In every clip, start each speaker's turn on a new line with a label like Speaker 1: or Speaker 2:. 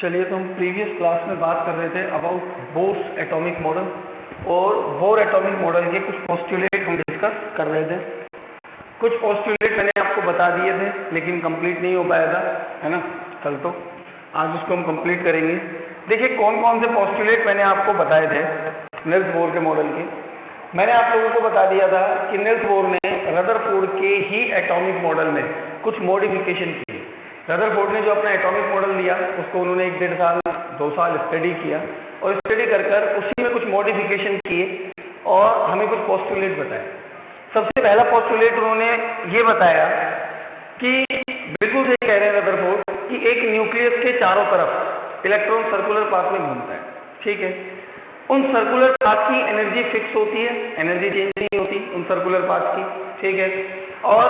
Speaker 1: चलिए, तो हम प्रीवियस क्लास में बात कर रहे थे अबाउट बोर्स एटॉमिक मॉडल, और बोर एटॉमिक मॉडल के कुछ पोस्टुलेट हम डिस्कस कर रहे थे। कुछ पोस्टुलेट मैंने आपको बता दिए थे लेकिन कंप्लीट नहीं हो पाया था, है ना। कल तो आज उसको हम कंप्लीट करेंगे। देखिए कौन कौन से पोस्टुलेट मैंने आपको बताए थे नील्स बोर के मॉडल के। मैंने आप लोगों को बता दिया था कि नील्स बोर ने रदरफोर्ड के ही एटॉमिक मॉडल में कुछ मॉडिफिकेशन किए। रदरफोर्ड ने जो अपना एटॉमिक मॉडल लिया उसको उन्होंने 1-1.5 साल 2 साल स्टडी किया, और स्टडी कर कर उसी में कुछ मॉडिफिकेशन किए और हमें कुछ पोस्टुलेट बताए। सबसे पहला पोस्टुलेट उन्होंने ये बताया कि बिल्कुल सही कह रहे हैं रदरफोर्ड कि एक न्यूक्लियस के चारों तरफ इलेक्ट्रॉन सर्कुलर पाथ में घूमता है, ठीक है। उन सर्कुलर पाथ की एनर्जी फिक्स होती है, एनर्जी चेंज नहीं होती उन सर्कुलर पाथ की, ठीक है। और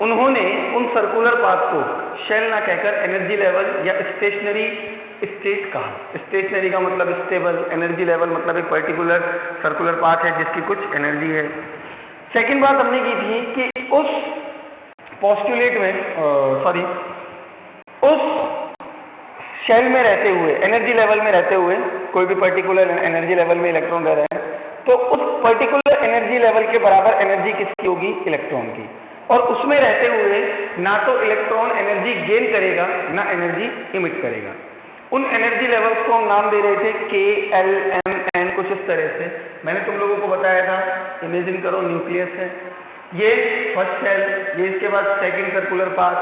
Speaker 1: उन्होंने उन सर्कुलर पाथ को शेल ना कहकर एनर्जी लेवल या स्टेशनरी स्टेट कहा। स्टेशनरी का मतलब स्टेबल, एनर्जी लेवल मतलब एक पर्टिकुलर सर्कुलर पाथ है जिसकी कुछ एनर्जी है। सेकंड बात हमने की थी कि उस पोस्टुलेट में उस शेल में रहते हुए, एनर्जी लेवल में रहते हुए, कोई भी पर्टिकुलर एनर्जी लेवल में इलेक्ट्रॉन रह रहे हैं तो उस पर्टिकुलर एनर्जी लेवल के बराबर एनर्जी किसकी होगी? इलेक्ट्रॉन की। और उसमें रहते हुए ना तो इलेक्ट्रॉन एनर्जी गेन करेगा ना एनर्जी इमिट करेगा। उन एनर्जी लेवल्स को हम नाम दे रहे थे K, L, M, N, कुछ इस तरह से। मैंने तुम लोगों को बताया था, इमेजिन करो न्यूक्लियस है, ये फर्स्ट सेल, ये इसके बाद second circular path,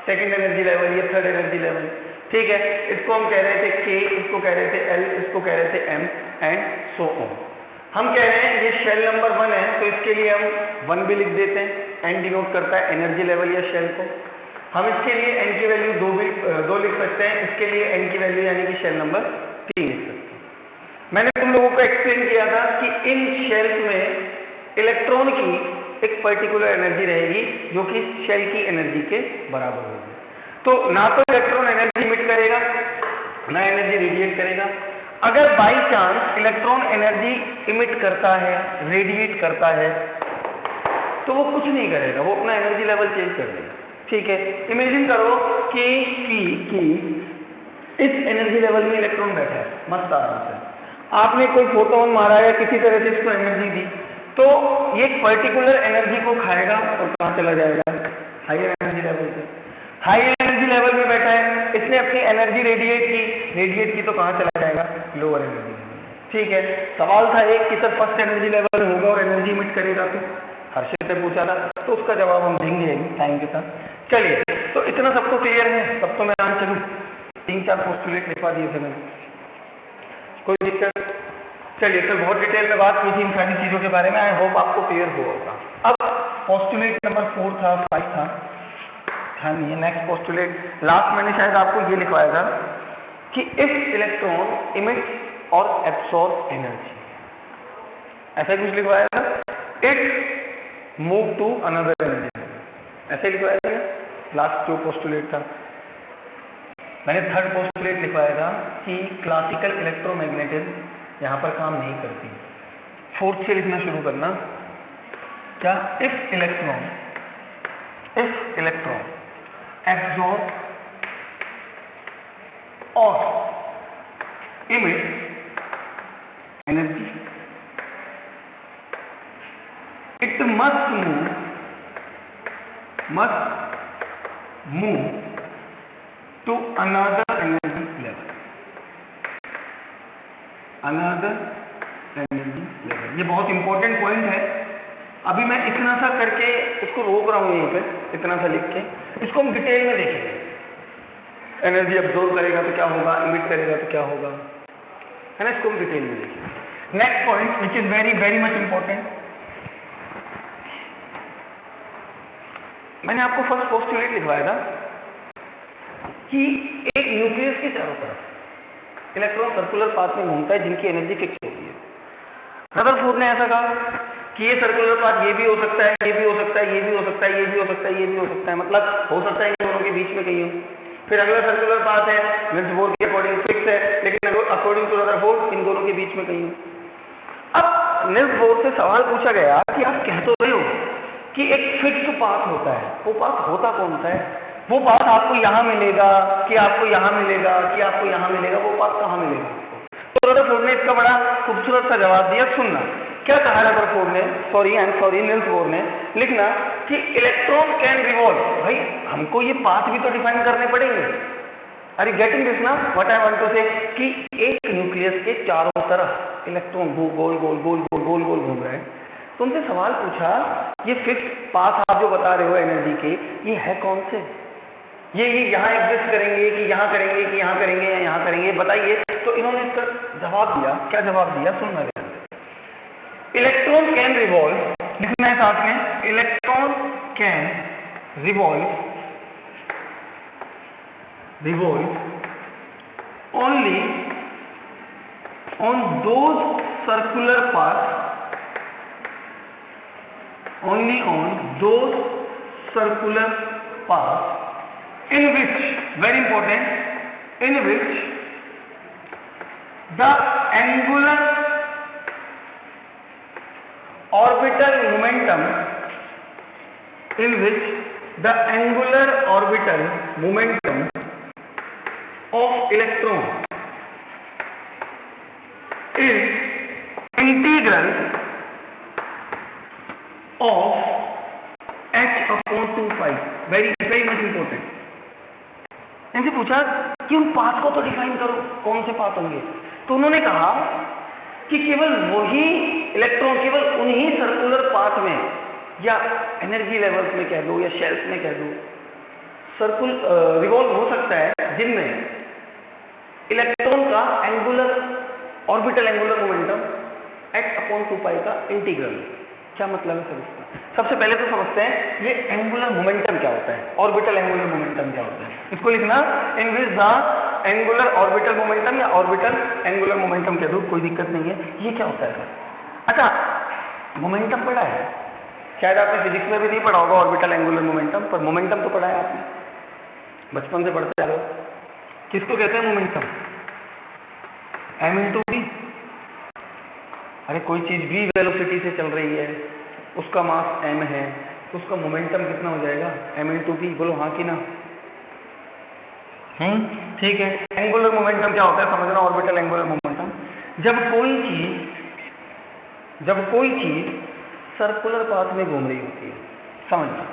Speaker 1: second energy level, ये थर्ड एनर्जी लेवल, ठीक है। इसको हम कह रहे थे K, इसको कह रहे थे L, इसको कह रहे थे M एंड सो ऑन। हम कह रहे हैं ये शेल नंबर 1 है तो इसके लिए हम 1 भी लिख देते हैं, N डिनोट करता है एनर्जी लेवल या शेल को। हम इसके लिए N की वैल्यू 2 लिख सकते हैं, इसके लिए N की वैल्यू यानी कि शेल नंबर 3 लिख सकते हैं। मैंने तुम लोगों को एक्सप्लेन किया था कि इन शेल्स में इलेक्ट्रॉन की एक पर्टिकुलर एनर्जी रहेगी जो कि शेल की एनर्जी के बराबर होगी। तो ना तो इलेक्ट्रॉन एनर्जी इमिट करेगा ना एनर्जी रेडिएट करेगा। अगर by chance electron energy emit करता है, रेडिएट करता है, तो वो कुछ नहीं करेगा, वो अपना एनर्जी लेवल चेंज कर देगा, ठीक है। इमेजिन करो कि इस एनर्जी लेवल में इलेक्ट्रॉन बैठा है मस्त आराम से, आपने कोई फोटोन मारा या किसी तरह से इसको एनर्जी दी तो ये एक पर्टिकुलर एनर्जी को खाएगा और कहाँ चला जाएगा? हायर एनर्जी लेवल पे। हाई एनर्जी लेवल में बैठा है, इसने अपनी एनर्जी रेडिएट की तो कहाँ चला जाएगा? लोअर एनर्जी लेवल, ठीक है। सवाल था एक कि सर फर्स्ट एनर्जी लेवल होगा और एनर्जी इमिट करेगा, तो हर्षित से पूछा था, तो उसका जवाब हम देंगे टाइम के साथ। चलिए, तो इतना सबको क्लियर है, तब तो मैं आज चलूँ। 3-4 पोस्टुलेट लिखवा दिए थे मैंने, कोई दिक्कत? चलिए, तो बहुत डिटेल में बात की थी इन सारी चीज़ों के बारे में, आई होप आपको क्लियर हुआ होगा। अब पोस्टुलेट नंबर 4 था, 5 था, हाँ नहीं, नेक्स्ट पोस्टुलेट लास्ट मैंने शायद आपको ये लिखवाया था कि इफ इलेक्ट्रॉन इमिट और एब्सॉर्ब एनर्जी, ऐसा कुछ लिखवाया था, it move to another energy, ऐसे लिखवाया था लास्ट जो पोस्टुलेट था। मैंने थर्ड पोस्टुलेट लिखवाया था कि क्लासिकल इलेक्ट्रोमैग्नेटिज्म यहाँ पर काम नहीं करती। फोर्थ से लिखना शुरू करना, क्या? If electron absorb or emit energy, it must move to another energy level, ये बहुत इंपॉर्टेंट पॉइंट है। अभी मैं इतना सा करके इसको रोक रहा हूँ यहीं पे, इतना सा लिख के, इसको हम डिटेल में देखेंगे। एनर्जी अब्सॉर्ब करेगा तो क्या होगा, इमिट करेगा तो क्या होगा, है ना, इसको हम डिटेल में देखेंगे। Next point which is very very much important, मैंने आपको फर्स्ट पोस्टुलेट लिखवाया था कि एक न्यूक्लियस के चारों तरफ इलेक्ट्रॉन सर्कुलर पाथ में घूमता है जिनकी एनर्जी फिक्स होती है। रदरफोर्ड ने ऐसा कहा कि ये सर्कुलर पाथ ये भी हो सकता है, ये भी हो सकता है, ये भी हो सकता है, ये भी हो सकता है, ये भी हो सकता है, मतलब हो सकता है इन दोनों के बीच में कहीं हो। फिर अगला सर्कुलर पाथ है नील्स बोर के अकॉर्डिंग फिक्स है, लेकिन अकॉर्डिंग टू रदरफोर्ड इन दोनों के बीच में कहीं हो। अब नील्स बोर से सवाल पूछा गया कि आप कह तो रहे हो कि एक फिक्स्ड पाथ होता है, वो पाथ होता कौन सा है? वो पाथ आपको यहाँ मिलेगा कि आपको यहाँ मिलेगा कि आपको यहाँ मिलेगा, वो पाथ कहाँ मिलेगा? तो रदरफोर्ड ने इसका बड़ा खूबसूरत सा जवाब दिया। सुनना क्या कहा रदरफोर्ड ने, नील्स बोर ने, लिखना कि इलेक्ट्रॉन कैन रिवॉल्व। भाई हमको ये पाथ भी तो डिफाइन करने पड़ेंगे। अरे गेटिंग दिस ना, व्हाट आई वांट टू से कि एक न्यूक्लियस के चारों तरफ इलेक्ट्रॉन गोल गोल गोल गोल गोल गोल गोल घूम रहे हैं। तो उनसे सवाल पूछा, ये फिक्स पाथ आप जो बता रहे हो एनर्जी के, ये है कौन से? ये यहाँ एग्जिस्ट करेंगे कि यहाँ करेंगे कि यहाँ करेंगे या यहाँ करेंगे, बताइए। तो इन्होंने इसका जवाब दिया। क्या जवाब दिया? सुनना ध्यान से। इलेक्ट्रॉन कैन रिवॉल्व, लिखना है साथ में, electron can revolve only on those circular paths, only on those circular paths in which, very important, in which the angular orbital momentum, in which the angular orbital momentum of electron is integral of h upon 2 pi. very much important. इनसे पूछा कि उन path को तो define करो, कौन से path होंगे? तो उन्होंने कहा कि केवल वही इलेक्ट्रॉन, केवल उन्हीं सर्कुलर पाथ में, या एनर्जी लेवल्स में कह दो या शेल्स में कह दो, रिवॉल्व हो सकता है जिनमें इलेक्ट्रॉन का orbital angular momentum h upon 2 पाई का इंटीग्रल। क्या मतलब है सर इसका? सबसे पहले तो समझते हैं ये एंगुलर मोमेंटम क्या होता है, ऑर्बिटल एंगुलर मोमेंटम क्या होता है। इसको लिखना in which the angular orbital momentum या ऑर्बिटल एंगुलर मोमेंटम कह दो, कोई दिक्कत नहीं है। ये क्या होता है सर? अच्छा, मोमेंटम पढ़ा है, शायद आपने फिजिक्स में भी नहीं पढ़ा होगा ऑर्बिटल एंगुलर मोमेंटम, पर मोमेंटम तो पढ़ा है आपने, बचपन से पढ़ते आ रहे हो। किसको कहते हैं मोमेंटम? m into we. अरे कोई चीज v वेलोसिटी से चल रही है, उसका मास m है, तो उसका मोमेंटम कितना हो जाएगा? m into V. बोलो हाँ कि ना? ठीक है। एंगुलर मोमेंटम क्या होता है समझना, ऑर्बिटल एंगुलर मोमेंटम। जब कोई चीज सर्कुलर पाथ में घूम रही होती है, समझना,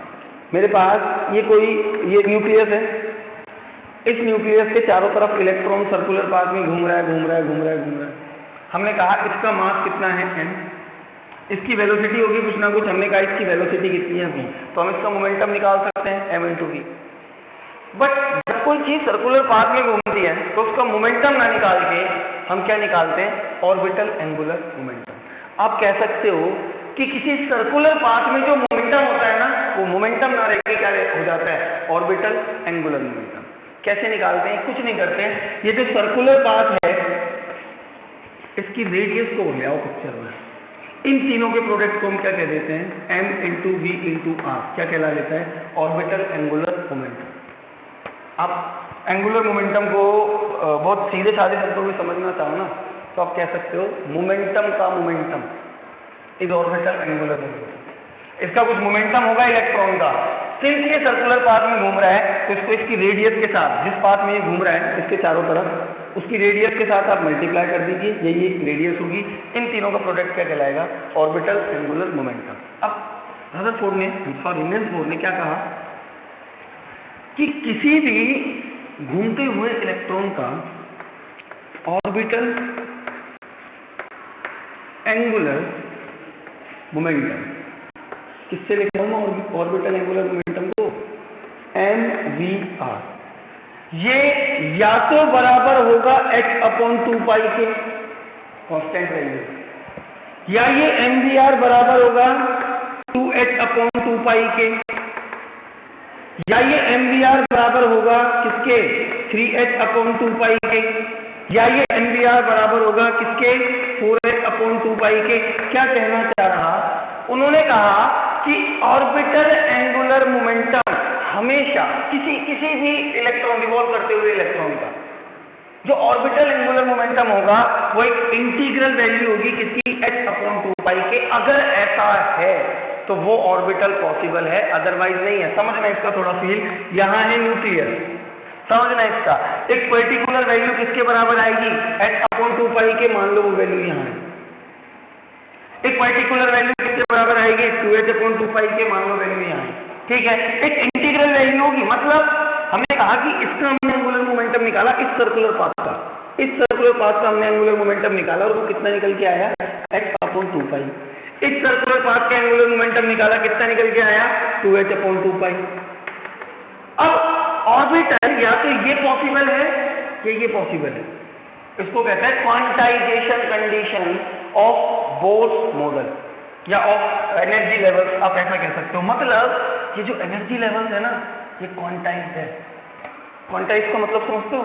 Speaker 1: मेरे पास ये न्यूक्लियस है, इस न्यूक्लियस के चारों तरफ इलेक्ट्रॉन सर्कुलर पाथ में घूम रहा है। हमने कहा इसका मास कितना है m, इसकी वेलोसिटी होगी कुछ ना कुछ, हमने कहा इसकी वेलोसिटी कितनी है v, तो हम इसका मोमेंटम निकाल सकते हैं m इंटू वी। बट जब कोई चीज सर्कुलर पाथ में घूमती है तो उसका मोमेंटम ना निकाल के हम क्या निकालते हैं? Orbital angular momentum. आप कह सकते हो कि किसी सर्कुलर पाथ में जो मोमेंटम होता है ना, वो मोमेंटम ना रह के क्या हो जाता है? Orbital angular momentum. कैसे निकालते हैं? कुछ नहीं करते हैं, ये जो सर्कुलर पाथ है इसकी रेडियस को ले आओ पिक्चर में, इन तीनों के प्रोडक्ट को हम क्या कह देते हैं? m into V into R. क्या कहला लेता है? Orbital angular momentum. आप एंगुलर मोमेंटम को बहुत सीधे साधे शब्दों में समझना चाहो ना, तो आप कह सकते हो मोमेंटम का momentum is orbital angular momentum. इसका कुछ मोमेंटम होगा इलेक्ट्रॉन का, सिंस ये सर्कुलर पाथ में घूम रहा है तो इसको इसकी रेडियस के साथ, जिस पाथ में ये घूम रहा है इसके चारों तरफ, उसकी रेडियस के साथ आप मल्टीप्लाई कर दीजिए, यही एक रेडियस होगी। इन तीनों का प्रोडक्ट क्या कहलाएगा? Orbital angular momentum. अब रदरफोर्ड ने क्या कहा कि किसी भी घूमते हुए इलेक्ट्रॉन का ऑर्बिटल एंगुलर मोमेंटम, किससे लिखा हूं ऑर्बिटल एंगुलर मोमेंटम को? mvr। ये या तो बराबर होगा h अपॉन 2 पाई के, कांस्टेंट वैल्यू, या ये mvr बराबर होगा 2h अपॉन 2 पाई के, या ये mvr बराबर होगा किसके? 3h अपॉन 2 पाई के, या ये mvr बराबर होगा किसके? 4h अपॉन 2 पाई के। क्या कहना चाह रहा? उन्होंने कहा कि ऑर्बिटल एंगुलर मोमेंटम हमेशा किसी भी इलेक्ट्रॉन, रिवॉल्व करते हुए इलेक्ट्रॉन का जो ऑर्बिटल एंगुलर मोमेंटम होगा वो एक इंटीग्रल वैल्यू होगी किसकी? h अपॉन 2 पाई के। अगर ऐसा है तो वो ऑर्बिटल पॉसिबल है, अदरवाइज नहीं है। समझना इसका थोड़ा फील, यहाँ है न्यूक्लियस, समझना इसका। एक पर्टिकुलर वैल्यू किसके बराबर आएगी, h/2π के, मान लो वो वैल्यू यहाँ है। एक पर्टिकुलर वैल्यू किसके बराबर आएगी, 2h/2π के, मान लो वैल्यू यहाँ है, ठीक है। एक इंटीग्रल वैल्यू होगी, मतलब हमने कहा कि इसका हमने एंगुलर मोमेंटम निकाला, इस सर्कुलर पाथ का, इस सर्कुलर पाथ का हमने एंगुलर मोमेंटम निकाला और वो कितना निकल के आया, h/2π। इस सर्कुलर पाथ का एंगुलर मोमेंटम निकाला, कितना निकल के आया, 2h/2π। अब ऑर्बिटल या तो ये पॉसिबल है या ये पॉसिबल है, इसको कहते हैं quantization condition of Bohr's model या ऑफ एनर्जी लेवल्स, आप ऐसा कह सकते हो। मतलब ये जो एनर्जी लेवल्स है ना, ये क्वांटाइज्ड है। क्वांटाइज का मतलब समझते हो,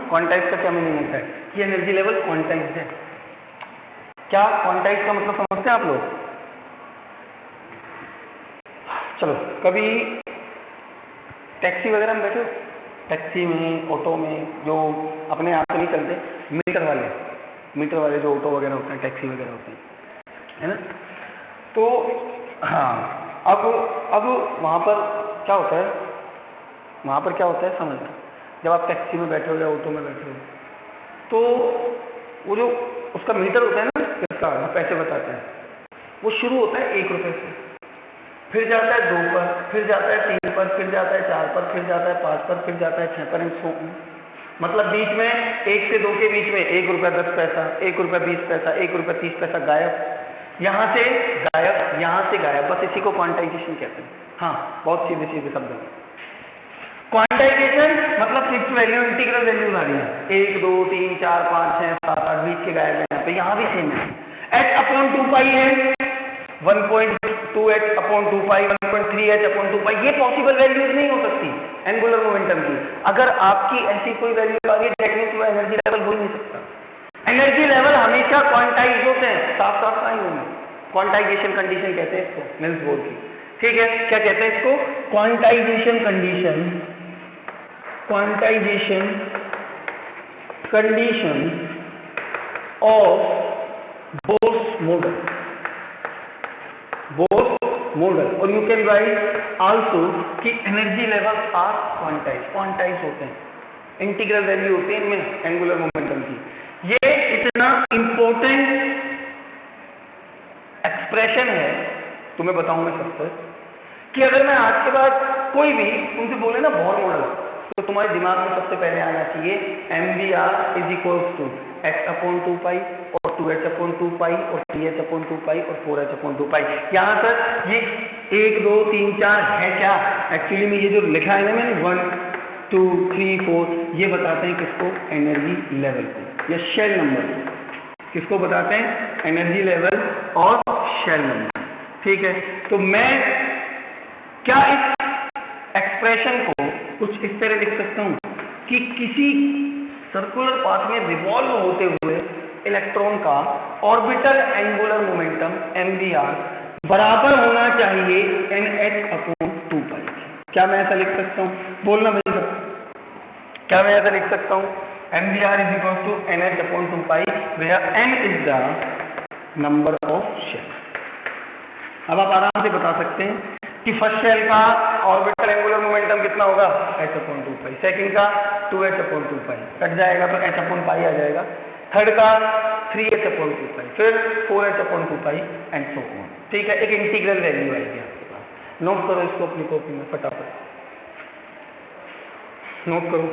Speaker 1: क्वांटाइज का क्या मीनिंग होता है, कि एनर्जी लेवल क्वांटाइज्ड है। क्या क्वांटाइज का मतलब समझते हैं आप लोग? चलो, कभी टैक्सी वगैरह में बैठे हो, टैक्सी में, ऑटो में, जो अपने आप से नहीं चलते, मीटर वाले जो ऑटो वगैरह होते हैं, टैक्सी वगैरह होते हैं, है ना। तो हाँ, अब वहाँ पर क्या होता है, वहाँ पर क्या होता है समझना। जब आप टैक्सी में बैठे हो या ऑटो में बैठे हो, तो वो जो उसका मीटर होता है ना, किसका पैसे बताते हैं, वो शुरू होता है 1 रुपये से, फिर जाता है 2 पर, फिर जाता है 3 पर, फिर जाता है 4 पर, फिर जाता है 5 पर, फिर जाता है 6 पर, मतलब बीच में 1 से 2 के बीच में 1 रुपया 10 पैसा, 1 रुपया 20 पैसा, 1 रुपया 30 पैसा गायब, यहाँ से गायब, यहाँ से गायब, बस इसी को क्वांटाइजेशन कहते हैं। हाँ, बहुत सीधे सीधे शब्द हैं। क्वांटाइजेशन मतलब फिक्स वैल्यू, इंटीग्रल वैल्यू आ रही है, 1 2 3 4 5 6 7 8, बीच के गायब है यहाँ पे, यहाँ भी सेम है। h/2π है 1.2h/2π, 1.3h/2π, ये पॉसिबल वैल्यूज नहीं हो सकती एंगुलर मोमेंटम की। अगर आपकी ऐसी कोई वैल्यू आ गई, दैट मींस वो एनर्जी लेवल हो ही नहीं सकता। एनर्जी लेवल हमेशा क्वांटाइज होते हैं, साफ साफ कहीं होंगे। क्वांटाइजेशन कंडीशन कहते हैं इसको, निल्स बोर की, ठीक है। क्या कहते हैं इसको, quantization condition, quantization condition of Bohr's model, Bohr's model. और यू कैन राइट आल्सो कि एनर्जी लेवल्स आर क्वांटाइज होते हैं, इंटीग्रल वैल्यू होती है इनमें एंगुलर मोमेंटम की। ये इतना इंपॉर्टेंट एक्सप्रेशन है, तुम्हें बताऊं मैं सबसे, कि अगर मैं आज के बाद कोई भी तुमसे बोले ना बोर मॉडल, तो तुम्हारे दिमाग में सबसे पहले आना चाहिए MVR is equals to h/2π और 2h/2π और 3h/2π और 4h/2π। यहाँ तक ये 1 2 3 4 है क्या, एक्चुअली में ये जो लिखा है ना मैंने 1 2 3 4, ये बताते हैं किसको, एनर्जी लेवल को या शेल नंबर को। किसको बताते हैं, एनर्जी लेवल और शेल नंबर, ठीक है। तो मैं क्या इस एक्सप्रेशन को कुछ इस तरह लिख सकता हूं कि किसी सर्कुलर पाथ में रिवॉल्व होते हुए इलेक्ट्रॉन का ऑर्बिटल एंगुलर मोमेंटम MVR बराबर होना चाहिए NH/2π। क्या मैं ऐसा लिख सकता हूं, बोलना भाई सब, क्या मैं ऐसा लिख सकता हूं, MVR is equal to NH/2π, where N is the number of shell. अब आप आराम से बता सकते हैं कि फर्स्ट शेल का ऑर्बिटल एंगुलर मोमेंटम कितना होगा, h/2π, सेकंड का 2h/2π, कट जाएगा तो h/π आ जाएगा, थर्ड का 3h/2π, फिर 4h/2π एंड सो ऑन, ठीक है। एक इंटीग्रल वैल्यू आएगी आपके पास। नोट करो इसको अपनी कॉपी में फटाफट, नोट करो।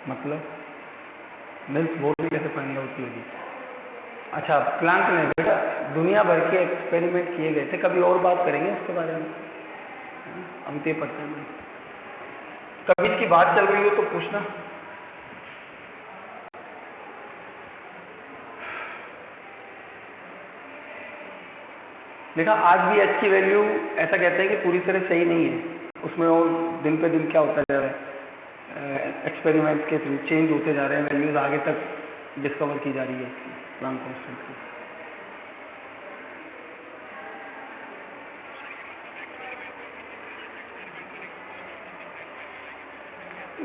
Speaker 1: मतलब निल्स बोर भी कैसे फाइंड आउट होगी। अच्छा, प्लांक में बेटा दुनिया भर के एक्सपेरिमेंट किए गए थे, कभी और बात करेंगे उसके बारे में, हम ते पढ़ते हैं। कभी इसकी बात चल रही हो तो पूछना। देखा, आज भी h की वैल्यू ऐसा कहते हैं कि पूरी तरह सही नहीं है, उसमें और दिन पे दिन क्या होता जा रहा है, एक्सपेरिमेंट के थ्रू चेंज होते जा रहे हैं, वैल्यूज आगे तक डिस्कवर की जा रही है प्लांक कांस्टेंट की।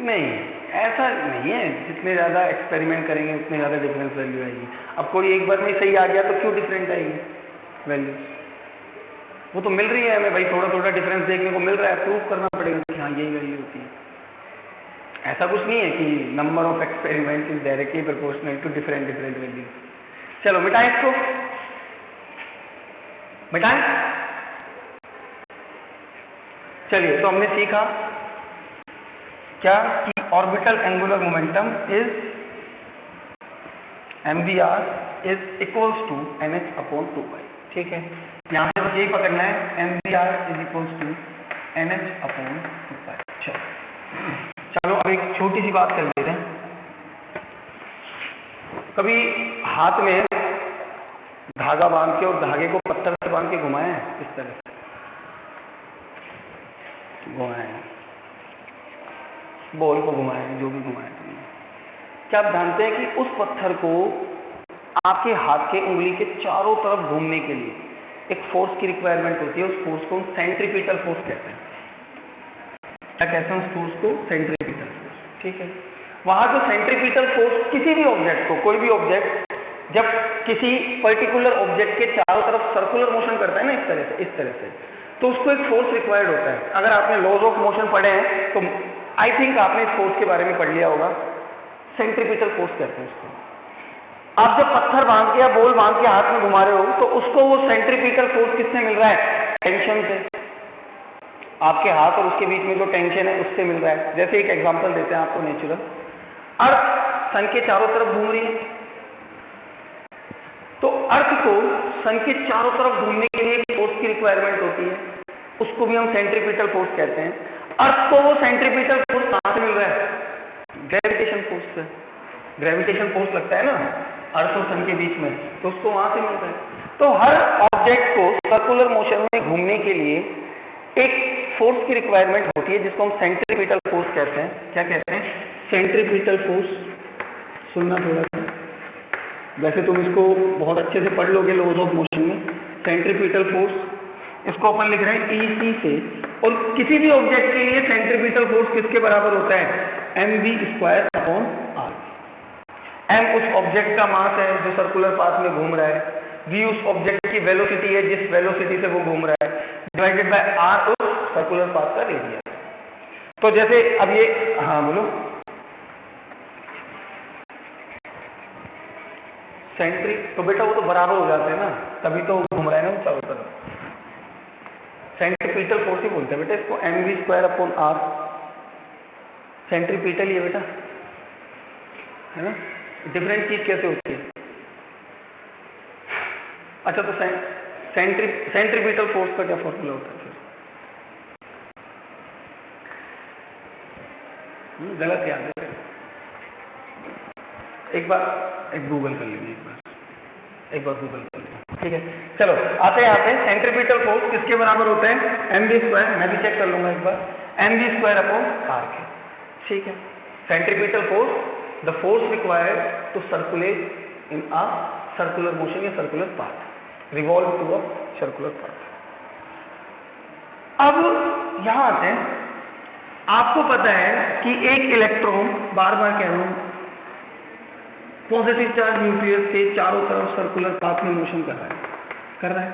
Speaker 1: नहीं, ऐसा नहीं है, जितने ज़्यादा एक्सपेरिमेंट करेंगे उतने ज़्यादा डिफरेंस वैल्यू आएगी। अब कोई एक बार में सही आ गया तो क्यों डिफरेंट आएगी वैल्यू? वो तो मिल रही है हमें भाई, थोड़ा थोड़ा डिफरेंस देखने को मिल रहा है, प्रूव करना पड़ेगा कि हाँ यही वैल्यू होती है। ऐसा कुछ नहीं है कि number of experiment is directly proportional to different value. चलो मिटाएं इसको, मिटाएं। चलिए, तो हमने सीखा क्या कि orbital angular momentum is mvr is equals to nh/2π। ठीक है, यहाँ से बस यही पकड़ना है, mvr is equals to nh/2π। चलो अब एक छोटी सी बात कर लेते हैं। कभी हाथ में धागा बांध के और धागे को पत्थर से बांध के घुमाया है, इस तरह से घुमाया है, बॉल को घुमाया है, जो भी घुमाया तुमने, क्या आप जानते हैं कि उस पत्थर को आपके हाथ के उंगली के चारों तरफ घूमने के लिए एक फोर्स की रिक्वायरमेंट होती है। उस फोर्स को हम सेंट्रीपिटल फोर्स कहते हैं। क्या कहते हैं उस फोर्स को? Centripetal force. ठीक है, वहां जो सेंट्रीपिटल फोर्स किसी भी ऑब्जेक्ट को, कोई भी ऑब्जेक्ट जब किसी पर्टिकुलर ऑब्जेक्ट के चारों तरफ सर्कुलर मोशन करता है ना, इस तरह से, तो उसको एक फोर्स रिक्वायर्ड होता है। अगर आपने लॉज ऑफ मोशन पढ़े हैं तो आई थिंक आपने इस फोर्स के बारे में पढ़ लिया होगा, सेंट्रीपिटल फोर्स कहते हैं उसको। आप जब पत्थर बांध के या बॉल बांध के हाथ में घुमा रहे हो तो उसको वो सेंट्रीपिटल फोर्स किससे मिल रहा है? टेंशन से। आपके हाथ और उसके बीच में जो टेंशन है उससे मिल रहा है। जैसे एक एग्जांपल देते हैं आपको नेचुरल, अर्थ सन के चारों तरफ घूम रही है, तो अर्थ को सन के चारों तरफ घूमने के लिए फोर्स की रिक्वायरमेंट होती है, उसको भी हम सेंट्रीपिटल फोर्स कहते हैं। अर्थ को वो सेंट्रीपिटल फोर्स कहां से मिल रहा है? ग्रेविटेशन फोर्स से। ग्रेविटेशन फोर्स लगता है ना अर्थ और सन के बीच में, तो उसको वहां से मिल रहा है। तो हर ऑब्जेक्ट को सर्कुलर मोशन में घूमने के लिए एक फोर्स की रिक्वायरमेंट होती है जिसको हम सेंट्रीपिटल फोर्स कहते हैं। क्या कहते हैं? Centripetal force. सुनना थोड़ा सा, वैसे तुम इसको बहुत अच्छे से पढ़ लोगे लॉज ऑफ मोशन में। सेंट्रीपिटल फोर्स इसको अपन लिख रहे हैं EC से, और किसी भी ऑब्जेक्ट के लिए सेंट्रीपिटल फोर्स किसके बराबर होता है? mv²/r। m उस ऑब्जेक्ट का मास है जो सर्कुलर पाथ में घूम रहा है, v उस ऑब्जेक्ट की वेलोसिटी है जिस वेलोसिटी से वो घूम रहा है, डिवाइडेड बाय r उस सर्कुलर पाथ का रेडियस। तो जैसे अब ये, हाँ बोलो, सेंट्री, तो बेटा वो तो बराबर हो जाते हैं ना, तभी तो घूम रहा है ना वो चारों तरफ। सेंट्रीपिटल फोर्स ही बोलते हैं बेटा इसको, mv²/r। सेंट्रीपिटल ही है बेटा, है ना। डिफरेंट चीज कैसे होती है? अच्छा, तो सेंट्रीपिटल फोर्स का क्या फॉर्मूला होता है फिर? गलत याद है, एक बार गूगल कर लेंगे, एक बार गूगल कर लेंगे। ठीक है, चलो आते हैं सेंट्रीपिटल फोर्स किसके बराबर होता है? mv², मैं भी चेक कर लूंगा एक बार, mv²/r के। ठीक है, centripetal force the force required to circulate in a circular motion या circular path, revolve to a circular path. अब यहां आते हैं, आपको पता है कि एक इलेक्ट्रॉन, बार बार कह रहा हूं, पॉजिटिव चार्ज न्यूक्लियस के चारों तरफ सर्कुलर पाथ में मोशन कर रहा है,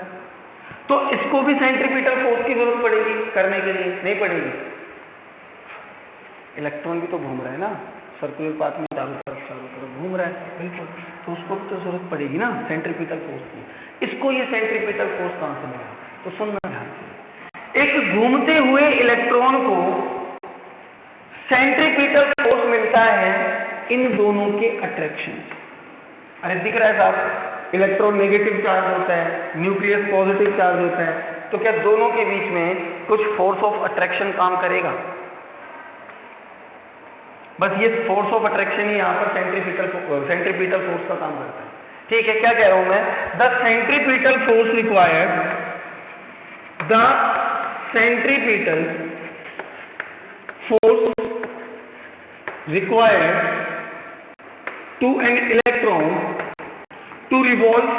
Speaker 1: तो इसको भी सेंट्रीपिटल फोर्स की जरूरत पड़ेगी करने के लिए? नहीं पड़ेगी, इलेक्ट्रॉन भी तो घूम रहा है ना सर्कुलर पाथ में, चारों तरफ घूम रहा है, बिल्कुल, तो उसको भी तो जरूरत पड़ेगी ना सेंट्रीपिटल फोर्स की। इसको ये सेंट्रीपिटल फोर्स कहां से मिला? तो सुनना ध्यान से, एक घूमते हुए इलेक्ट्रॉन को सेंट्रीपिटल फोर्स मिलता है इन दोनों के अट्रैक्शन। अरे दिख रहा है साहब, इलेक्ट्रॉन नेगेटिव चार्ज होता है, न्यूक्लियस पॉजिटिव चार्ज होता है, तो क्या दोनों के बीच में कुछ फोर्स ऑफ अट्रैक्शन काम करेगा? बस ये फोर्स ऑफ अट्रैक्शन ही यहाँ पर सेंट्रीपिटल फोर्स का काम करता है। ठीक है, क्या कह रहा हूं मैं? The centripetal force required, the centripetal force required to an electron to revolve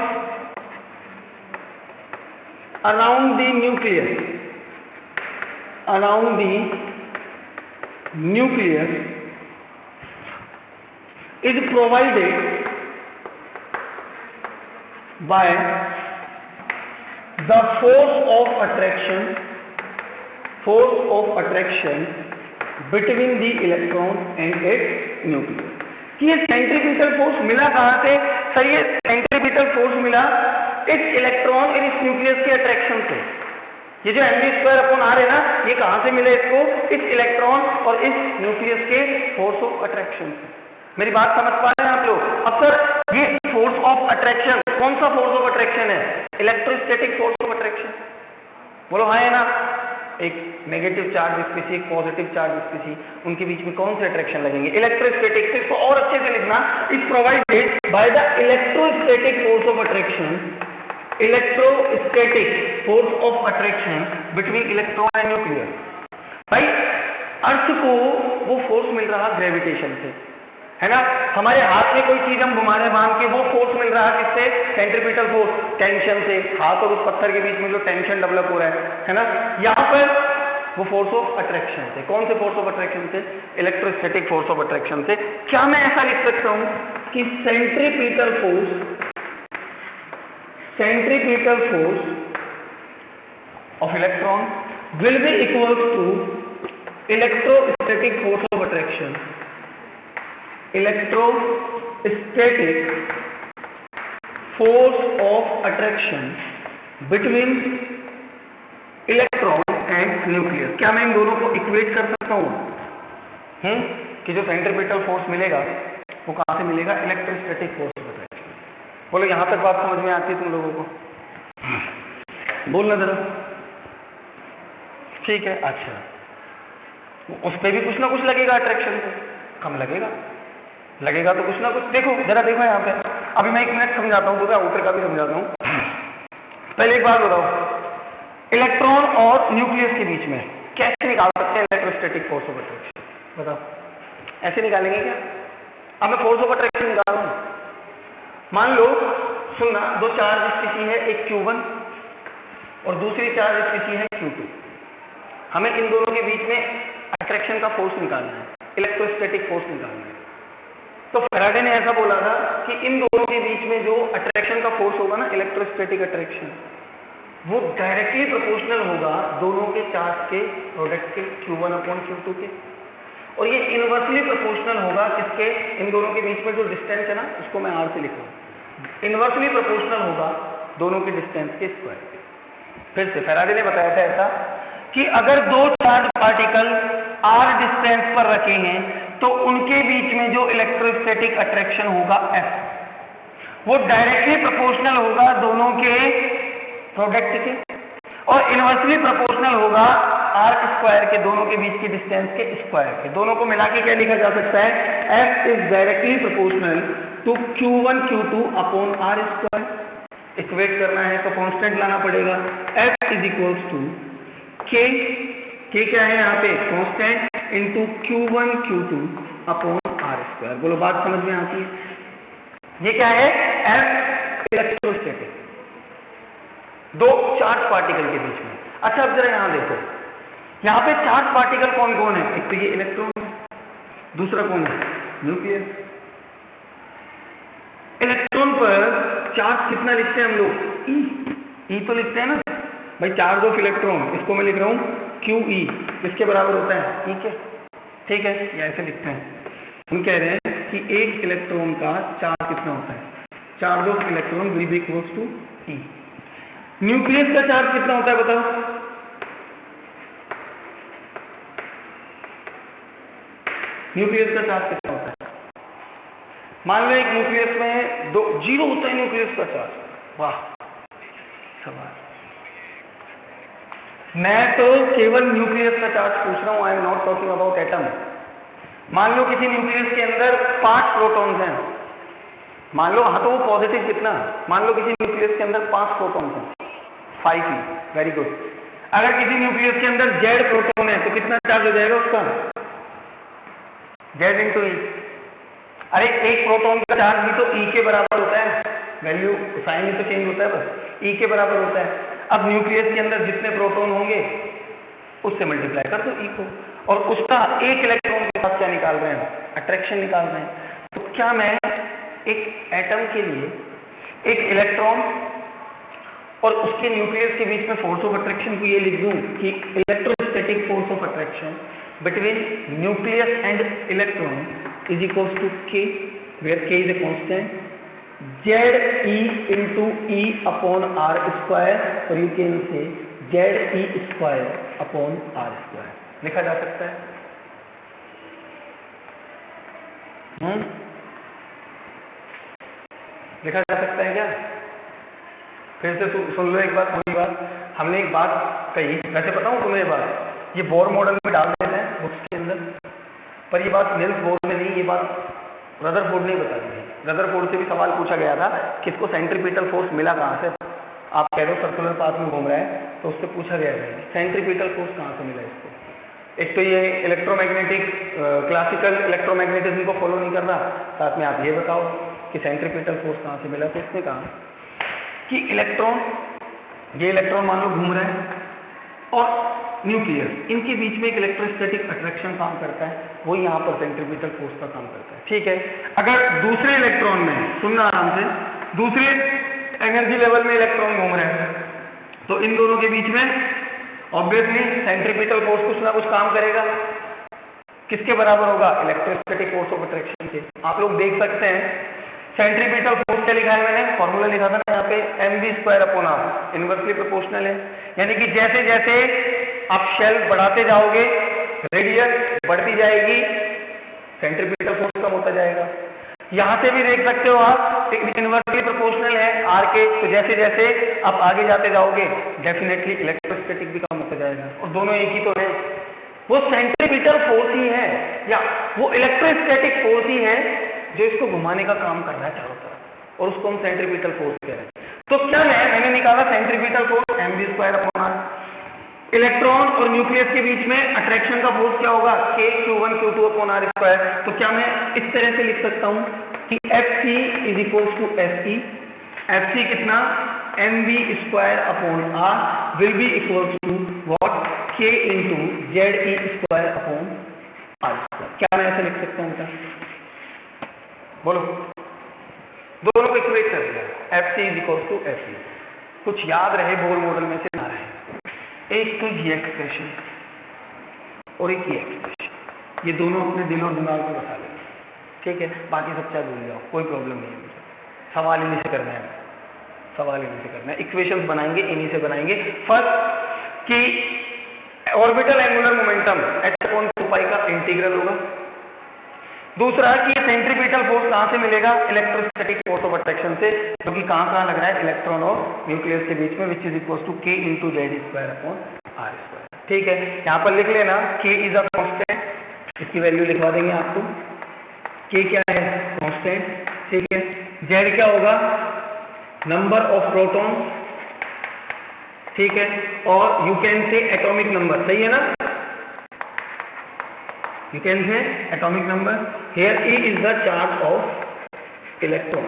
Speaker 1: around the nucleus is provided by the force of attraction between the electron and its nucleus। कि ये सेंट्रीपिटल फोर्स मिला कहाँ से? Sir ये centripetal force मिला इस electron और इस न्यूक्लियस के अट्रैक्शन से। ये जो mv²/r है ना, ये कहाँ से मिले इसको? इस इलेक्ट्रॉन और इस न्यूक्लियस के फोर्स ऑफ अट्रैक्शन से। मेरी बात समझ पा रहे हैं आप लोग? अब सर ये फोर्स ऑफ अट्रैक्शन कौन सा फोर्स ऑफ अट्रैक्शन है? Electrostatic force of attraction. बोलो हाँ है ना? एक नेगेटिव चार्ज स्पीसी, एक पॉजिटिव चार्ज स्पीसी, उनके बीच में कौन से अट्रैक्शन लगेंगे? इलेक्ट्रोस्टैटिक। इसको और अच्छे से लिखना, is provided by the electrostatic force of attraction, electrostatic force of attraction between electron and nucleus. भाई अर्थ को वो फोर्स मिल रहा ग्रेविटेशन से, है ना? हमारे हाथ में कोई चीज हम घुमा रहे बांध के, वो फोर्स मिल रहा है किससे? सेंट्रीपिटल फोर्स, टेंशन से। हाथ और उस पत्थर के बीच में जो टेंशन डेवलप हो रहा है ना, यहाँ पर वो फोर्स ऑफ अट्रैक्शन से। कौन से फोर्स ऑफ अट्रैक्शन से? इलेक्ट्रोस्टैटिक फोर्स ऑफ अट्रैक्शन से। क्या मैं ऐसा लिख सकता हूं कि centripetal force of electron will be equal to electrostatic force of attraction, electrostatic force of attraction between electron and nucleus. क्या मैं इन दोनों को इक्वेट कर सकता हूं? कि जो सेंट्रीपिटल फोर्स मिलेगा वो कहां से मिलेगा? Electrostatic force of attraction. बोलो यहां तक बात समझ में आती है तुम लोगों को? बोलना जरा। ठीक है, अच्छा उस पर भी कुछ ना कुछ लगेगा अट्रैक्शन से, कम लगेगा तो कुछ ना कुछ। देखो जरा देखो यहाँ पे, अभी मैं 1 मिनट समझाता हूँ, आउटर का भी समझाता हूँ। पहले एक बात बताओ, इलेक्ट्रॉन और न्यूक्लियस के बीच में कैसे निकाल सकते हैं इलेक्ट्रोस्टैटिक फोर्स ऑफ अट्रैक्शन? बताओ, ऐसे निकालेंगे क्या? अब मैं फोर्स ऑफ अट्रैक्शन निकालूं। मान लो, सुनना, दो चार्ज स्पीसी है, एक Q1 और दूसरी चार्ज स्पीसी है Q2। हमें इन दोनों के बीच में अट्रैक्शन का फोर्स निकालना है, इलेक्ट्रोस्टैटिक फोर्स निकालना है। तो फैराडे ने ऐसा बोला था कि इन दोनों के बीच में जो अट्रैक्शन का फोर्स होगा ना, इलेक्ट्रोस्टैटिक अट्रैक्शन, वो डायरेक्टली प्रोपोर्शनल होगा दोनों के चार्ज के प्रोडक्ट के, Q1/Q2 के। और ये इनवर्सली प्रोपोर्शनल होगा किसके? इन दोनों के बीच में जो डिस्टेंस है ना, उसको मैं R से लिख रहा हूं, इनवर्सली प्रोपोर्शनल होगा दोनों के डिस्टेंस के स्क्वायर के। फिर से फैराडे ने बताया था ऐसा कि अगर दो चार्ज पार्टिकल R डिस्टेंस पर रखे हैं तो उनके बीच में जो इलेक्ट्रोस्टैटिक अट्रैक्शन होगा F, वो डायरेक्टली प्रोपोर्शनल होगा दोनों के प्रोडक्ट के, और इनवर्सली प्रोपोर्शनल होगा R² के, दोनों के बीच की डिस्टेंस के स्क्वायर के। दोनों को मिला के क्या लिखा जा सकता है? F is directly proportional to Q1/Q2/R²। Equate करना है तो कांस्टेंट लाना पड़ेगा। F is equals to K क्या है यहाँ पे? Constant, into Q1/Q2/R²। बोलो बात समझ में आती है? ये क्या है? F इलेक्ट्रोस्टैटिक, दो चार्ज पार्टिकल के बीच में। अच्छा अब जरा यहाँ देखो, यहाँ पे चार्ज पार्टिकल कौन कौन है? एक तो ये इलेक्ट्रॉन है, दूसरा कौन है? न्यूक्लियस। इलेक्ट्रॉन पर चार्ज कितना लिखते हैं हम लोग? ई तो लिखते हैं ना भाई, चार्ज ऑफ इलेक्ट्रॉन, इसको मैं लिख रहा हूँ QE, किसके बराबर होता है? E के। ठीक है, या ऐसे लिखते हैं, हम कह रहे हैं कि एक इलेक्ट्रॉन का चार्ज कितना होता है? Charge of electron will be equals to E। Nucleus का चार्ज कितना होता है बताओ? न्यूक्लियस का चार्ज कितना होता है? मान लो एक न्यूक्लियस में 0 होता है न्यूक्लियस का चार्ज। वाह सवाल, मैं तो केवल न्यूक्लियस का चार्ज पूछ रहा हूं, I am not talking about atom. मान लो किसी न्यूक्लियस के अंदर 5 प्रोटॉन्स हैं, मान लो, हाँ तो वो पॉजिटिव कितना? मान लो किसी न्यूक्लियस के अंदर 5 प्रोटॉन्स हैं, 5e, वेरी गुड। अगर किसी न्यूक्लियस के अंदर Z प्रोटॉन है तो कितना चार्ज हो जाएगा उसका? Z into E। अरे एक प्रोटॉन का चार्ज भी तो E के बराबर होता है, वैल्यू साइन ही तो चेंज होता है, बस E के बराबर होता है। अब न्यूक्लियस के अंदर जितने प्रोटॉन होंगे उससे मल्टीप्लाई कर दो E को, और उसका एक इलेक्ट्रॉन के साथ क्या निकाल रहे हैं? अट्रैक्शन निकाल रहे हैं। तो क्या मैं एक एटम के लिए एक इलेक्ट्रॉन और उसके न्यूक्लियस के बीच में फोर्स ऑफ अट्रैक्शन को ये लिख दूं कि electrostatic force of attraction between nucleus and electron is equals to K, where K is a constant, ZE into E upon R square, और you can say ZE square upon R square लिखा जा सकता है। लिखा जा सकता है क्या? फिर से सुन लो एक बात, पूरी बात। हमने एक बात कही, वैसे बताऊं तुम्हें ये बात, ये बोर मॉडल में डाल देते हैं बुक्स के अंदर, पर ये बात निल्स बोर में नहीं, ये बात रदरफोर्ड ने बता दी। रदरफोर्ड से भी सवाल पूछा गया था कि इसको सेंट्रीपिटल फोर्स मिला कहाँ से। आप कह रहे हो सर्कुलर पाथ में घूम रहा है, तो उससे पूछा गया है सेंट्रीपिटल फोर्स कहाँ से मिला इसको। एक तो ये इलेक्ट्रोमैग्नेटिक क्लासिकल इलेक्ट्रोमैग्नेटिज्म को फॉलो नहीं कर रहा, साथ में आप ये बताओ कि सेंट्रीपिटल फोर्स कहाँ से मिला। तो उसने कहा कि इलेक्ट्रॉन, ये इलेक्ट्रॉन मान लो घूम रहा है और न्यूक्लियस, इनके बीच में एक इलेक्ट्रोस्टैटिक अट्रैक्शन काम करता है, वो यहाँ पर सेंट्रीपिटल फोर्स का काम करता है। ठीक है, अगर दूसरे इलेक्ट्रॉन में, सुनना आराम से, दूसरे एनर्जी लेवल में इलेक्ट्रॉन घूम रहे हैं, तो इन दोनों के बीच में ऑब्वियसली सेंट्रीपिटल फोर्स कुछ ना कुछ काम करेगा। किसके बराबर होगा? इलेक्ट्रोस्टैटिक फोर्स ऑफ अट्रैक्शन के। आप लोग देख सकते हैं सेंट्रीपिटल फोर्स क्या लिखा है मैंने, फॉर्मूला लिखा था ना यहाँ पे, mv²/r, इनवर्सली प्रोपोर्शनल है। यानी कि जैसे जैसे आप शेल बढ़ाते जाओगे, रेडियस बढ़ती जाएगी, सेंट्रीपिटल फोर्स कम होता जाएगा। यहाँ से भी देख सकते हो आप, इनवर्सली प्रोपोर्शनल है आर के, तो जैसे जैसे आप आगे जाते जाओगे डेफिनेटली इलेक्ट्रोस्टैटिक भी कम होता जाएगा, और दोनों एक ही तो है। वो सेंट्रीपिटल फोर्स ही है या वो इलेक्ट्रोस्टैटिक फोर्स ही है जो इसको घुमाने का काम कर रहा है चारों तरफ, और उसको हम सेंट्रीपिटल फोर्स कह रहे हैं। तो क्या है, मैंने निकाला सेंट्रीपिटल फोर्स mv²/r। इलेक्ट्रॉन और न्यूक्लियस के बीच में अट्रैक्शन का फोर्स क्या होगा? k q1 q2/r²। तो क्या मैं इस तरह से लिख सकता हूं कि Fc is equals to Fe, Fc कितना? mv²/r will be equals to what? k into ZE²/r²। क्या मैं ऐसे लिख सकता हूं क्या? बोलो, दोनों को इक्वेट कर दिया, Fc is equals to Fe। कुछ याद रहे बोर मॉडल में से ना रहे, एक तो ये एक्सप्रेशन और एक ये एक्सप्रेशन, ये दोनों अपने दिल और दिमाग में बसा लेंगे। ठीक है, बाकी सब चाहे भूल जाओ, कोई प्रॉब्लम नहीं है मुझे। सवाल इन्हीं से करना है, सवाल इन्हीं से करना है, इक्वेशंस बनाएंगे इन्हीं से बनाएंगे। फर्स्ट कि ऑर्बिटल एंगुलर मोमेंटम h/2π का इंटीग्रल होगा। दूसरा कि ये सेंट्रीपिटल फोर्स कहाँ से मिलेगा? इलेक्ट्रोस्टैटिक फोर्स ऑफ अट्रैक्शन से, जो कि कहाँ लग रहा है? इलेक्ट्रॉन और न्यूक्लियस के बीच में, which is equal to k into ZE²/r²। ठीक है, यहाँ पर लिख लेना k इज अ कांस्टेंट, इसकी वैल्यू लिखवा देंगे आपको। k क्या है? कांस्टेंट। ठीक है, Z क्या होगा? Number of proton. ठीक है, और यू कैन से एटॉमिक नंबर, सही है ना? You can say atomic number. Here E is the charge of electron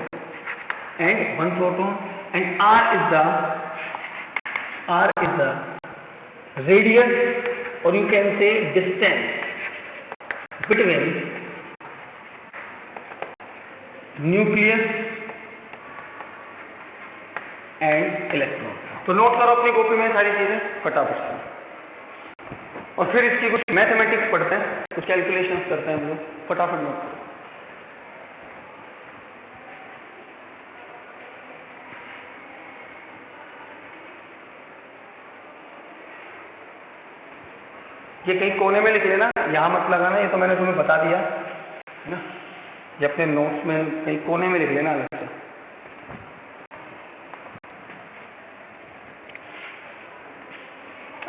Speaker 1: and one proton, and R is the radius, or you can say distance between nucleus and electron. तो note करो अपनी copy में सारी चीजें फटाफट से, और फिर इसकी कुछ मैथमेटिक्स पढ़ते हैं, कुछ कैलकुलेशंस करते हैं हम लोग, फटाफट नोट करो। ये कहीं कोने में लिख लेना, यहाँ मत लगाना, ये तो मैंने तुम्हें बता दिया है ना। ये अपने नोट्स में कहीं कोने में लिख लेना अलग से।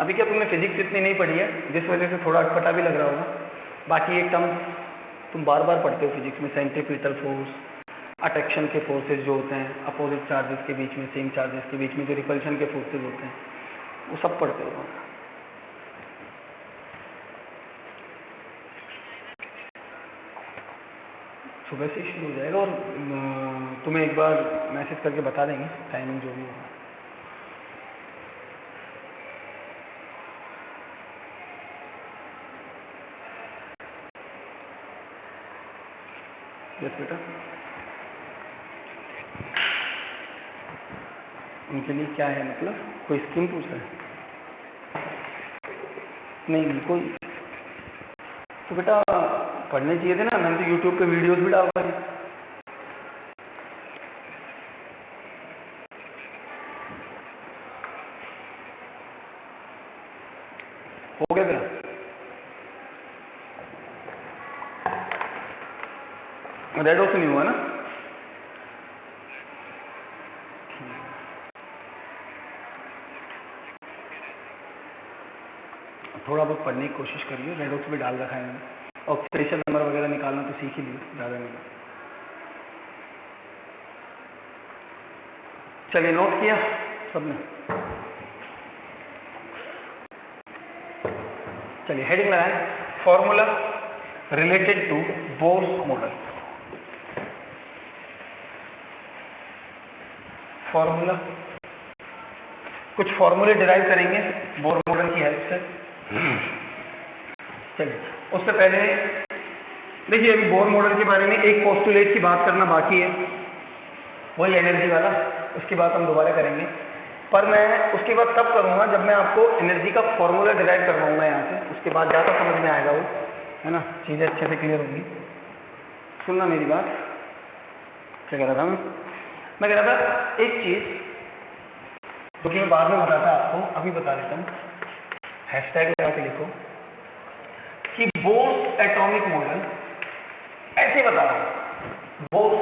Speaker 1: अभी क्या तुमने फिजिक्स इतनी नहीं पढ़ी है, जिस वजह से थोड़ा अटपटा भी लग रहा होगा। बाकी एक टर्म तुम बार बार पढ़ते हो फिजिक्स में, सेंट्रीपिटल फोर्स, अट्रैक्शन के फोर्सेस जो होते हैं, अपोजिट चार्जेस के बीच में, सेम चार्जेस के बीच में जो रिपल्शन के फोर्सेस होते हैं, वो सब पढ़ते हो। सुबह से शुरू हो जाएगा, और तुम्हें एक बार मैसेज करके बता देंगे टाइमिंग जो भी होगा। यस बेटा, उनके लिए क्या है, मतलब कोई स्कीम पूछ रहा है? नहीं कोई, तो बेटा पढ़ने चाहिए थे ना, मैंने तो यूट्यूब पे वीडियोस भी डाल रहे हैं। हो गया बेटा? रेड ऑफ नहीं हुआ ना? थोड़ा बहुत पढ़ने की कोशिश करिए, रेड ऑफ भी डाल रखा है मैंने, ऑक्सीडेशन नंबर वगैरह निकालना तो सीख ही लिए, ज़्यादा नहीं। चलिए, नोट किया सबने? चलिए हेडिंग लगाएं, formula related to Bohr's model. Formula, कुछ फॉर्मूले डिराइव करेंगे बोर मॉडल की हेल्प से। चलिए, उससे पहले देखिए, अभी बोर मॉडल के बारे में एक पोस्टुलेट की बात करना बाकी है, वही एनर्जी वाला, उसकी बात हम दोबारा करेंगे। पर मैं उसके बाद तब करूंगा जब मैं आपको एनर्जी का फॉर्मूला डिराइव करवाऊंगा यहाँ से, उसके बाद ज़्यादा समझ में आएगा वो, है ना, चीज़ें अच्छे से क्लियर होंगी। सुनना मेरी बात, क्या कह रहा था मैं कह रहा था एक चीज़ जो कि मैं बाद में बताता आपको, अभी बता देता हूँ, हैशटैग लगा के लिखो कि बोर्स एटॉमिक मॉडल, ऐसे बता रहा हूँ, Bohr's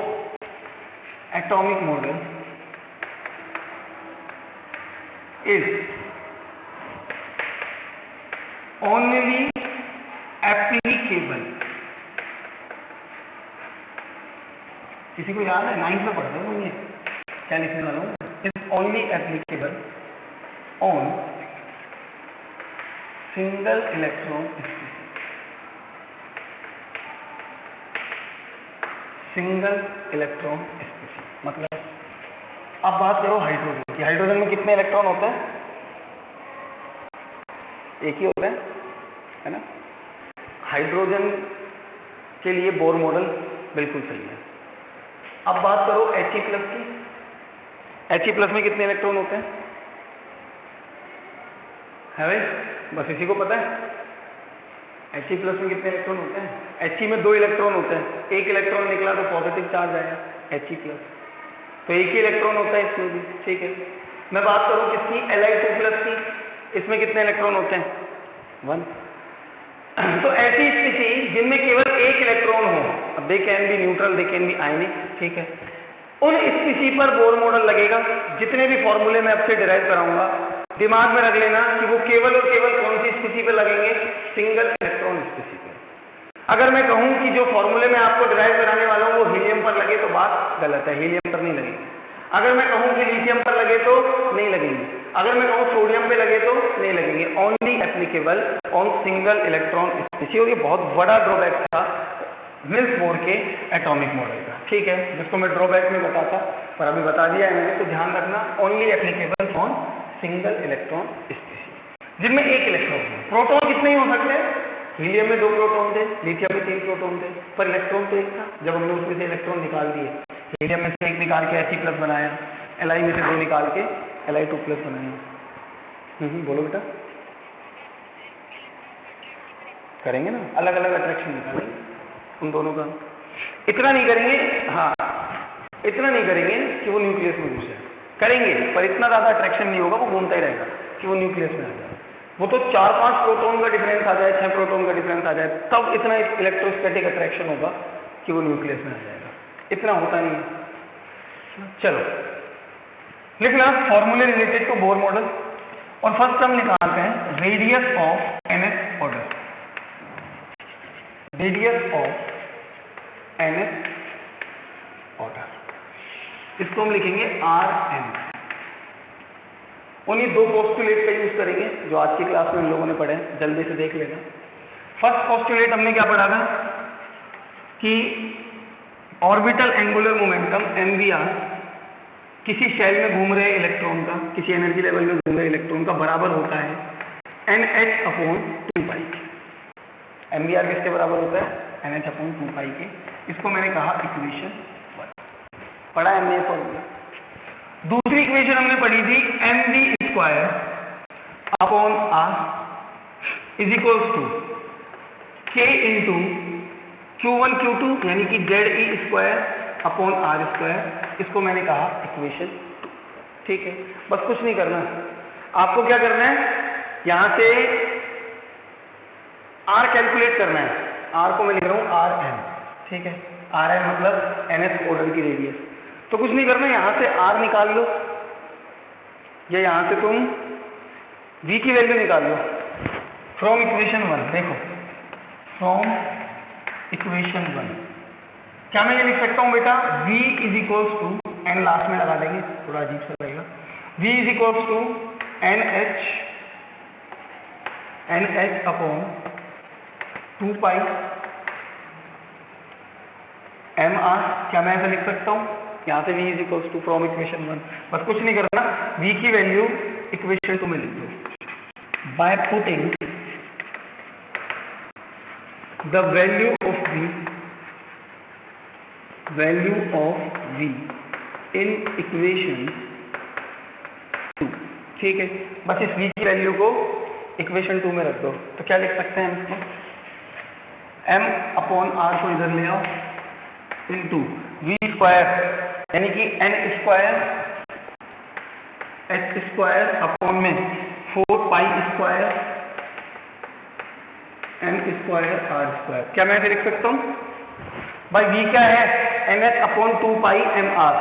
Speaker 1: atomic model is only applicable, किसी को याद है? 9th में पढ़ते हो ये, क्या लिखने वाला हूँ? is only applicable on single electron species, single electron species. मतलब अब बात करो हाइड्रोजन की, हाइड्रोजन में कितने इलेक्ट्रॉन होते हैं? एक ही होता है ना? हाइड्रोजन के लिए बोर मॉडल बिल्कुल सही है। अब बात करो He+ की, He+ में कितने इलेक्ट्रॉन होते हैं? है भाई, बस इसी को पता है। He+ में कितने इलेक्ट्रॉन होते हैं? He में 2 इलेक्ट्रॉन होते हैं, एक इलेक्ट्रॉन निकला तो पॉजिटिव चार्ज आया, He+, तो एक ही इलेक्ट्रॉन होता है इसमें भी, ठीक है। मैं बात करूं किसकी, Li2+ की, इसमें कितने इलेक्ट्रॉन होते हैं? 1। तो ऐसी स्थिति जिनमें केवल एक इलेक्ट्रॉन हो, अब they can be neutral, they can be आयनिक, ठीक है, उन स्थिति पर बोर मॉडल लगेगा। जितने भी फॉर्मूले मैं आपसे डिराइव कराऊंगा, दिमाग में रख लेना कि वो केवल और केवल कौन सी स्थिति पर लगेंगे? सिंगल इलेक्ट्रॉन स्थिति पर। अगर मैं कहूं कि जो फॉर्मूले में आपको डिराइव कराने वाला हूं वो हीलियम पर लगे तो बात गलत है, हीलियम पर नहीं लगेगी। अगर मैं कहूं कि लिथियम पर लगे तो नहीं लगेंगे, अगर मैं कहूं सोडियम पे लगे तो नहीं लगेंगे। Only applicable on single electron species. और ये बहुत बड़ा ड्रॉबैक था निल्स बोर के एटॉमिक मॉडल का, ठीक है, जिसको मैं ड्रॉबैक में बताता, पर अभी बता दिया है मैंने, तो ध्यान रखना, only applicable on single electron species, जिनमें एक इलेक्ट्रॉन। प्रोटॉन कितने ही हो सकते हैं? हीलियम में 2 प्रोटॉन थे, लिथियम में 3 प्रोटॉन थे, पर इलेक्ट्रॉन तो एक था। जब हमने उसमें से इलेक्ट्रॉन निकाल दिए, हीलियम में से 1 निकाल के He+ बनाया, Li में से 2 निकाल के Li2+ बनाया। बोलो बेटा, करेंगे ना, अलग अलग अट्रैक्शन निकालेंगे उन दोनों का। इतना नहीं करेंगे, हाँ, इतना नहीं करेंगे कि वो न्यूक्लियस में घुसे, करेंगे पर इतना ज़्यादा अट्रैक्शन नहीं होगा, वो घूमता ही रहेगा कि वो न्यूक्लियस में आ जाए। वो तो 4-5 प्रोटॉन का डिफरेंस आ जाए, 6 प्रोटॉन का डिफरेंस आ जाए, तब इतना इलेक्ट्रोस्टैटिक अट्रैक्शन होगा कि वो न्यूक्लियस में आ जाएगा, इतना होता नहीं है। चलो लिखना फॉर्मूले रिलेटेड टू बोर मॉडल, और फर्स्ट हम निकालते हैं radius of nth order, radius of nth order, इसको हम लिखेंगे Rn। उन्हीं 2 पोस्टुलेट का यूज करेंगे जो आज की क्लास में हम लोगों ने पढ़े, जल्दी से देख लेना। फर्स्ट पोस्टुलेट हमने क्या पढ़ा था कि ऑर्बिटल एंगुलर मोमेंटम mvr किसी शेल में घूम रहे इलेक्ट्रॉन का, किसी एनर्जी लेवल में घूम रहे इलेक्ट्रॉन का बराबर होता है nh/2π के। mvr किसके बराबर होता है? nh/2π के। इसको मैंने कहा इक्वेशन 1। पढ़ा है हमने फॉर्मूला। दूसरी इक्वेशन हमने पढ़ी थी mv² upon r is equals to k into Q1 Q2 यानी कि ZE² अपॉन r²। इसको मैंने कहा इक्वेशन 2। ठीक है, बस कुछ नहीं करना, आपको क्या करना है, यहां से r कैलकुलेट करना है। r को मैं लिख रहा हूं Rn, ठीक है, Rn मतलब nth ऑर्डर की रेडियस। तो कुछ नहीं करना, यहां से r निकाल लो या यहां से तुम v की वैल्यू निकाल लो फ्रॉम इक्वेशन 1। देखो फ्रॉम इक्वेशन 1 क्या मैं ये लिख सकता हूं बेटा, v is equals to, n last में लगा देंगे, थोड़ा अजीब सा लगेगा, v is equals to nh upon 2 pi mr। क्या मैं ऐसा लिख सकता हूं, यहां से v is equals to from equation 1। बस कुछ नहीं करना, v की वैल्यू इक्वेशन 2 में लिख दो by putting the value of v in equation 2। ठीक है, बस इस v की वैल्यू को इक्वेशन 2 में रख दो। तो क्या लिख सकते हैं इसमें, m अपॉन r को इधर ले आओ इंटू v² यानी कि n² h² अपॉन में 4 पाई स्क्वायर m² r²। क्या मैं ऐसे लिख सकता हूं भाई, v क्या है, nh अपॉन 2 पाई mr।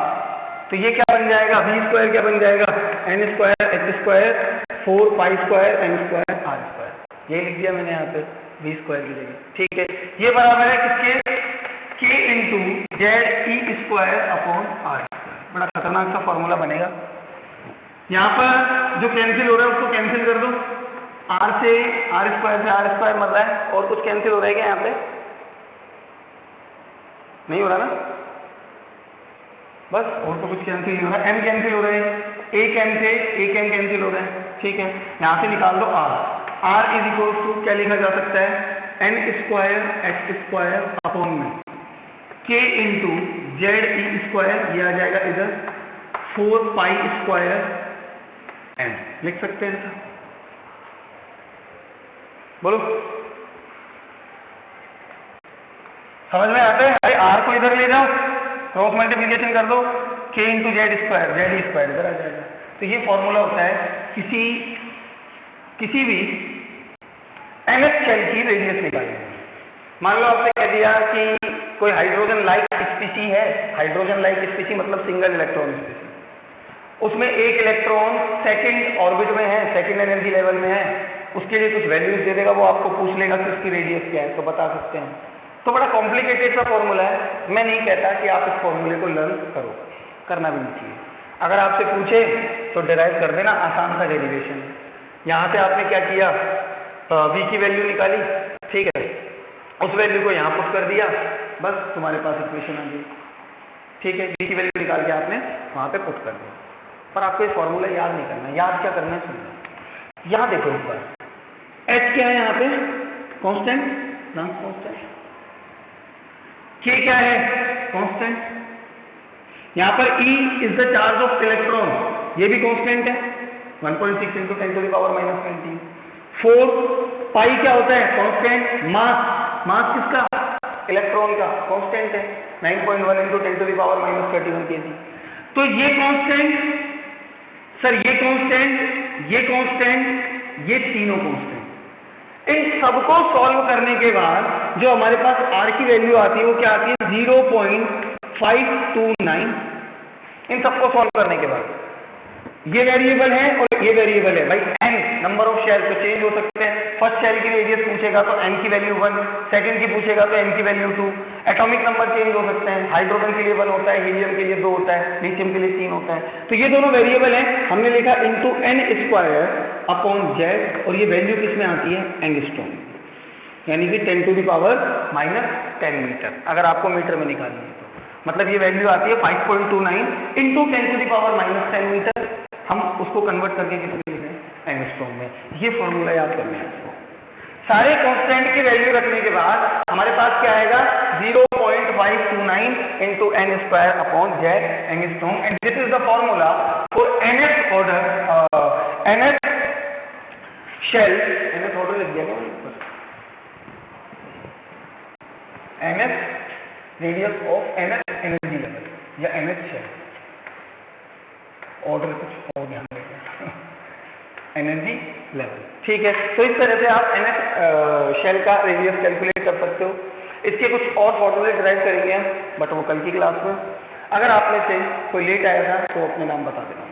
Speaker 1: तो ये क्या बन जाएगा, v² क्या बन जाएगा, n² h² 4 pi square m² r²। ये लिख दिया मैंने यहाँ पे v² की जगह। ठीक है, ये बराबर है किसके, k into ZE² upon r²। बड़ा खतरनाक सा फॉर्मूला बनेगा। यहाँ पर जो कैंसिल हो रहा है उसको कैंसिल कर दो, r से r² मर रहा है, और कुछ कैंसिल हो रहा है क्या यहाँ पे, नहीं हो रहा ना, बस और तो कुछ कैंसिल नहीं हो रहा, m कैंसिल हो रहे हैं, एक m से एक m कैंसिल हो रहे हैं। ठीक है, यहाँ से निकाल दो r इज इक्वल टू क्या लिखा जा सकता है, n² h² अपॉन में k इंटू ZE², ये आ जाएगा इधर 4 पाई स्क्वायर m। लिख सकते हैं ऐसा, बोलो समझ में आता है। अरे r को इधर ले जाओ, क्रॉस मल्टीप्लिकेशन कर दो, k इंटू ZE² इधर आ जाएगा। तो ये फॉर्मूला होता है किसी भी nth शेल की रेडियस निकालने। मान लो आपसे कह दिया कि कोई हाइड्रोजन लाइक स्पीसी है, हाइड्रोजन लाइक स्पीसी मतलब सिंगल इलेक्ट्रॉन स्पीसी, उसमें एक इलेक्ट्रॉन सेकंड ऑर्बिट में है, सेकंड एनर्जी लेवल में है, उसके लिए कुछ वैल्यूज दे देगा, वो आपको पूछ लेगा कि उसकी रेडियस क्या है, तो बता सकते हैं। तो बड़ा कॉम्प्लिकेटेड सा फॉर्मूला है, मैं नहीं कहता कि आप इस फॉर्मूले को लर्न करो, करना भी नहीं चाहिए। अगर आपसे पूछे तो डिराइव कर देना, आसान सा डेरिवेशन है। यहाँ से आपने क्या किया, v की वैल्यू निकाली, ठीक है, उस वैल्यू को यहाँ पुट कर दिया, बस तुम्हारे पास इक्वेशन आ गई। ठीक है, v की वैल्यू निकाल के आपने वहाँ पे पुट कर दिया। पर आपको ये फॉर्मूला याद नहीं करना, याद क्या करना है सुनना। यहाँ देखो एक बार, h क्या है यहाँ पे, कांस्टेंट, ट्रांस कांस्टेंट, k क्या है, कांस्टेंट, यहाँ पर E is the charge of electron, ये भी कांस्टेंट है, 1.6 × 10⁻⁻20। 4 पाई क्या होता है, कांस्टेंट, मास किसका, इलेक्ट्रॉन का, कांस्टेंट है, 9.1 × 10⁻31 kg। तो ये कांस्टेंट सर, ये कांस्टेंट, ये कांस्टेंट, ये तीनों कांस्टेंट, इन सबको सॉल्व करने के बाद जो हमारे पास r की वैल्यू आती है वो क्या आती है, 0.529। इन सबको सॉल्व करने के बाद ये वेरिएबल है और ये वेरिएबल है भाई, n नंबर ऑफ शेल तो चेंज हो सकते हैं। फर्स्ट शेल की रेडियस पूछेगा तो n की वैल्यू 1, सेकंड की पूछेगा तो n की वैल्यू 2। एटॉमिक नंबर चेंज हो सकते हैं, हाइड्रोजन के लिए 1 होता है, हीलियम के लिए 2 होता है, लिथियम के लिए 3 होता है। तो ये दोनों वेरिएबल हैं, हमने लिखा इंटू n² अपॉन z, और ये वैल्यू किस में आती है, एंगस्ट्रॉम, यानी कि 10⁻⁻10 मीटर। अगर आपको मीटर में निकालनी है तो मतलब ये वैल्यू आती है 5.29 इंटू 10⁻⁻10 मीटर। हम उसको कन्वर्ट करके किस में लिखें, एंगस्ट्रॉम में। ये फॉर्मूला याद करना है आपको। सारे कांस्टेंट की वैल्यू रखने के बाद हमारे पास क्या आएगा, 0.529 into n square upon z angstrom, and this is the formula for nth order nth shell, nth order लिख दिया nth radius of nth energy level या nth shell, ऑर्डर कुछ और ध्यान रखना, एनर्जी लेवल, ठीक है। तो इस तरह से आप nth शेल का रेडियस कैलकुलेट कर सकते हो। इसके कुछ और फॉर्मूले ड्राइव करेंगे हम, बट वो कल की क्लास में। अगर आप में से कोई लेट आया था तो अपने नाम बता देना।